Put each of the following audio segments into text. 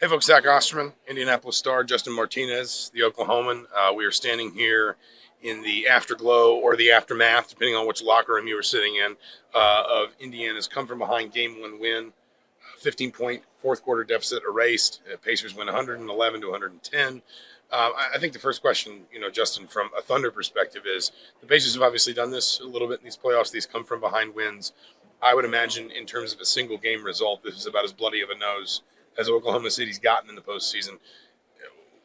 Hey folks, Zach Osterman, Indianapolis Star, Justin Martinez, the Oklahoman. We are standing here in the afterglow or the aftermath, depending on which locker room you were sitting in, of Indiana's come from behind game one win, 15-point fourth quarter deficit erased. Pacers win 111 to 110. I think the first question, Justin, from a Thunder perspective is the Pacers have obviously done this a little bit in these playoffs, these come from behind wins. I would imagine in terms of a single game result, this is about as bloody of a nose as Oklahoma City's gotten in the postseason.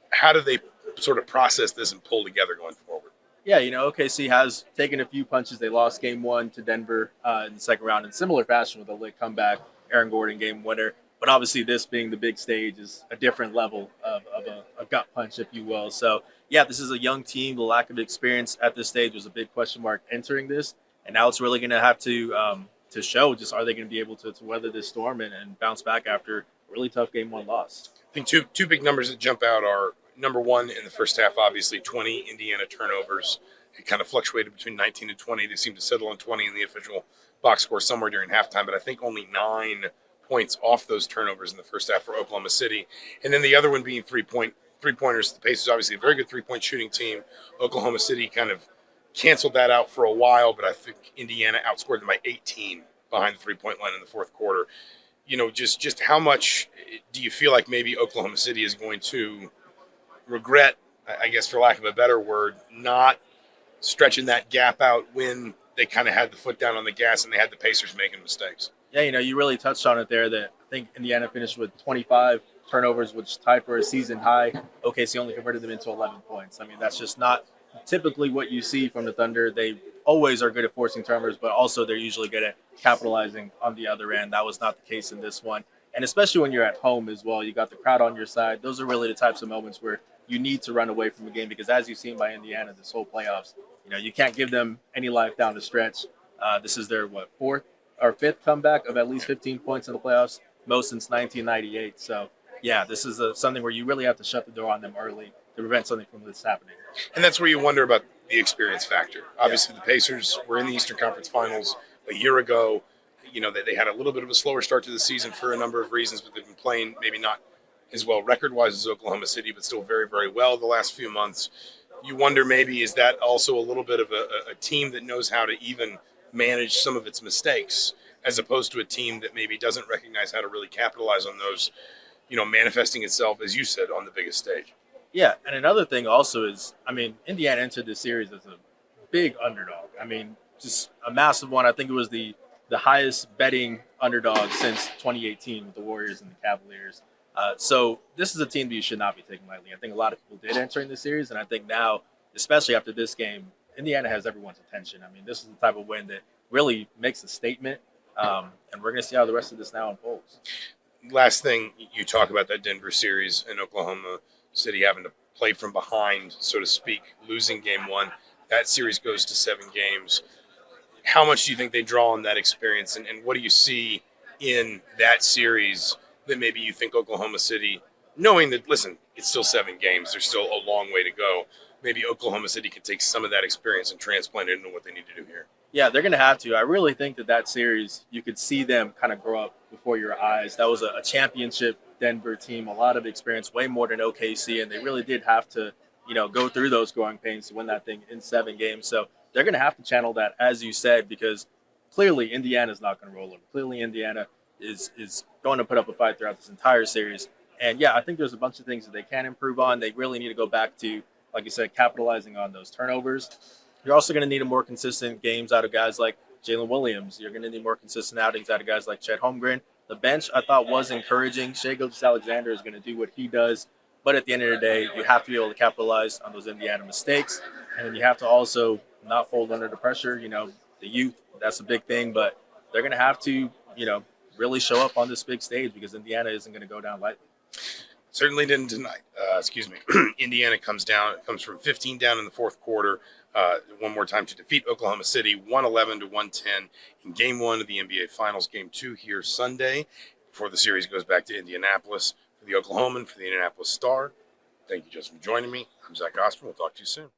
How do they sort of process this and pull together going forward? Yeah, OKC has taken a few punches. They lost game one to Denver in the second round in similar fashion with a late comeback, Aaron Gordon game winner. But obviously, this being the big stage is a different level of a gut punch, if you will. So, yeah, this is a young team. The lack of experience at this stage was a big question mark entering this. And now it's really going to have to show just are they going to be able to weather this storm and bounce back after a really tough game one loss. I think two big numbers that jump out are number one in the first half, obviously 20 Indiana turnovers. It kind of fluctuated between 19 and 20. They seemed to settle on 20 in the official box score somewhere during halftime, but I think only 9 points off those turnovers in the first half for Oklahoma City. And then the other one being three-pointers. The Pacers obviously a very good three-point shooting team. Oklahoma City kind of canceled that out for a while, but I think Indiana outscored them by 18 behind the three-point line in the fourth quarter. Just how much do you feel like maybe Oklahoma City is going to regret, I guess for lack of a better word, not stretching that gap out when they kind of had the foot down on the gas and they had the Pacers making mistakes? Yeah, you really touched on it there that I think Indiana finished with 25 turnovers, which tied for a season high. OKC only converted them into 11 points. I mean, that's just not typically what you see from the Thunder. They always are good at forcing turnovers, but also they're usually good at capitalizing on the other end. That was not the case in this one. And especially when you're at home as well, you got the crowd on your side. Those are really the types of moments where you need to run away from the game because as you've seen by Indiana this whole playoffs, you can't give them any life down the stretch. This is their, fourth or fifth comeback of at least 15 points in the playoffs, most since 1998. So, yeah, this is something where you really have to shut the door on them early to prevent something from this happening. And that's where you wonder about the experience factor. Obviously, The Pacers were in the Eastern Conference Finals a year ago. They had a little bit of a slower start to the season for a number of reasons, but they've been playing maybe not as well record-wise as Oklahoma City, but still very, very well the last few months. You wonder maybe is that also a little bit of a team that knows how to even manage some of its mistakes as opposed to a team that maybe doesn't recognize how to really capitalize on those, manifesting itself, as you said, on the biggest stage. Yeah, and another thing also is, Indiana entered this series as a big underdog. Just a massive one. I think it was the highest betting underdog since 2018 with the Warriors and the Cavaliers. So this is a team that you should not be taking lightly. I think a lot of people did entering the series, and I think now, especially after this game, Indiana has everyone's attention. This is the type of win that really makes a statement, and we're going to see how the rest of this now unfolds. Last thing, you talk about that Denver series and Oklahoma City having to play from behind, so to speak, losing game one. That series goes to 7 games. How much do you think they draw on that experience, and what do you see in that series that maybe you think Oklahoma City, knowing that, listen, it's still 7 games, there's still a long way to go, maybe Oklahoma City can take some of that experience and transplant it into what they need to do here? Yeah, they're going to have to. I really think that series, you could see them kind of grow up before your eyes. That was a championship Denver team, a lot of experience, way more than OKC, and they really did have to, go through those growing pains to win that thing in 7 games. So they're going to have to channel that, as you said, because clearly Indiana's not going to roll over. Clearly Indiana is going to put up a fight throughout this entire series. And, yeah, I think there's a bunch of things that they can improve on. They really need to go back to, like you said, capitalizing on those turnovers. You're also going to need a more consistent games out of guys like Jalen Williams. You're going to need more consistent outings out of guys like Chet Holmgren. The bench, I thought, was encouraging. Shai Gilgeous-Alexander is going to do what he does. But at the end of the day, you have to be able to capitalize on those Indiana mistakes. And then you have to also not fold under the pressure. The youth, that's a big thing. But they're going to have to, really show up on this big stage because Indiana isn't going to go down lightly. Certainly didn't tonight. Indiana comes from 15 down in the fourth quarter. One more time to defeat Oklahoma City, 111 to 110 in Game 1 of the NBA Finals. Game 2 here Sunday before the series goes back to Indianapolis. For the Oklahoman, for the Indianapolis Star, thank you, Justin, for joining me. I'm Zach Oster. We'll talk to you soon.